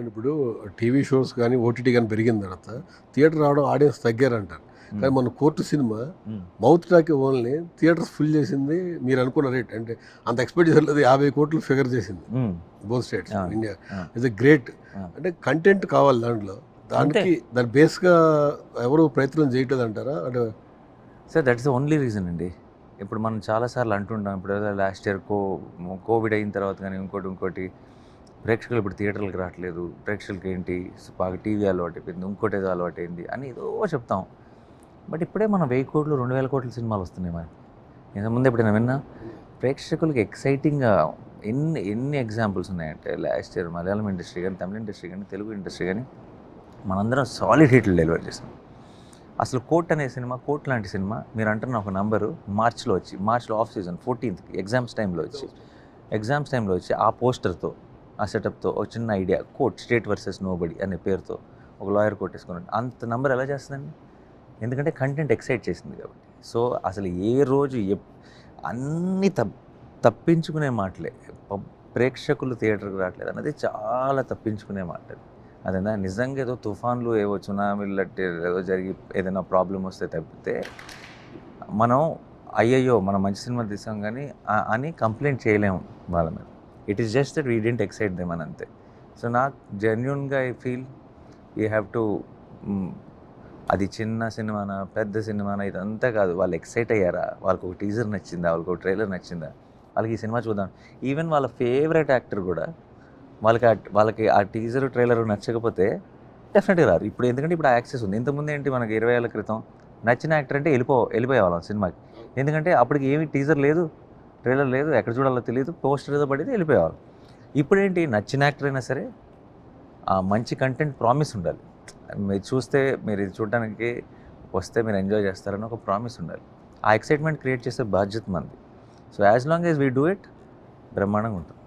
ఇప్పుడు TV shows కానీ OTT కానీ పెరిగిన తర్వాత థియేటర్ రావడం ఆడియన్స్ తగ్గారంటారు. కానీ మన court cinema mouth talk only theatres full చేసింది. మీరు అనుకున్న రేట్ అంటే అంత ఎక్స్పెక్ట్ చేసేది 50 కోట్లు ఫిగర్ చేసింది both states India. It's great. అంటే కంటెంట్ కావాలి దాంట్లో, దానికి దాని బేస్గా ఎవరు ప్రయత్నం చేయట్లేదు అంటారా? అంటే sir that is the only reason అండి. ఇప్పుడు మనం చాలాసార్లు అంటుంటాం, ఇప్పుడు లాస్ట్ ఇయర్ కోవిడ్ అయిన తర్వాత కానీ ఇంకోటి ప్రేక్షకులు ఇప్పుడు థియేటర్లకు రావట్లేదు, ప్రేక్షకులకి ఏంటి బాగా టీవీ అలవాటు అయిపోయింది, ఇంకోటి ఏదో అలవాటు అయింది అని ఏదో చెప్తాం. బట్ ఇప్పుడే మనం 1000 కోట్లు 2000 కోట్ల సినిమాలు వస్తున్నాయి మనకి. ఇంతకుముందు ఎప్పుడైనా విన్నా ప్రేక్షకులకి ఎక్సైటింగ్గా ఎన్ని ఎగ్జాంపుల్స్ ఉన్నాయంటే, లాస్ట్ ఇయర్ మలయాళం ఇండస్ట్రీ కానీ, తమిళ ఇండస్ట్రీ కానీ, తెలుగు ఇండస్ట్రీ కానీ మనందరం సాలిడ్ హిట్లు డెలివర్ చేస్తాం. అసలు కోర్ట్ అనే సినిమా, కోర్ట్ లాంటి సినిమా మీరు అంటున్న ఒక నంబరు మార్చ్లో ఆఫ్ సీజన్ 14th ఎగ్జామ్స్ టైంలో వచ్చి ఆ పోస్టర్తో, ఆ సెటప్తో ఒక చిన్న idea, court state versus nobody అనే పేరుతో ఒక లాయర్ కొట్టేసుకున్నాడు. అంత నంబర్ ఎలా చేస్తుందండి? ఎందుకంటే కంటెంట్ ఎక్సైట్ చేసింది కాబట్టి. సో అసలు ఏ రోజు అన్నీ తప్పించుకునే మాటలే. ప్రేక్షకులు థియేటర్కి రావట్లేదు అన్నది చాలా తప్పించుకునే మాట. అదేనా నిజంగా ఏదో తుఫాన్లు, ఏవో సునామీలు లాంటి ఏదో జరిగి ఏదైనా ప్రాబ్లం వస్తే తప్పితే మనం అయ్యయ్యో మనం మంచి సినిమా తీసాం కానీ అని కంప్లైంట్ చేయలేము వాళ్ళ మీద. It is just that we didn't excite them అని అంతే. సో నాకు జెన్యున్గా I feel you have to, అది చిన్న సినిమానా పెద్ద సినిమానా ఇదంతా కాదు, వాళ్ళు ఎక్సైట్ అయ్యారా, వాళ్ళకి ఒక టీజర్ నచ్చిందా, వాళ్ళకి ఒక ట్రైలర్ నచ్చిందా, వాళ్ళకి ఈ సినిమా చూద్దాం. ఈవెన్ వాళ్ళ ఫేవరెట్ యాక్టర్ కూడా వాళ్ళకి ఆ టీజర్ ట్రైలర్ నచ్చకపోతే డెఫినెట్గా రారు. ఎందుకంటే ఇప్పుడు ఆ యాక్సెస్ ఉంది. ఇంతకుముందు ఏంటి, మనకి 20 ఏళ్ళ క్రితం నచ్చిన యాక్టర్ అంటే వెళ్ళిపోయేవాళ్ళం సినిమాకి. ఎందుకంటే అప్పటికి ఏమి టీజర్ లేదు, ట్రైలర్ లేదు, ఎక్కడ చూడాలో తెలియదు, పోస్టర్ ఏదో పడితే వెళ్ళిపోయేవాళ్ళం. ఇప్పుడేంటి, నచ్చిన యాక్టర్ అయినా సరే ఆ మంచి కంటెంట్ ప్రామిస్ ఉండాలి. మీరు ఇది చూడడానికి వస్తే మీరు ఎంజాయ్ చేస్తారని ఒక ప్రామిస్ ఉండాలి. ఆ ఎక్సైట్మెంట్ క్రియేట్ చేసే బాధ్యత మంది. So as long as we do it, బ్రహ్మాండంగా ఉంటుంది.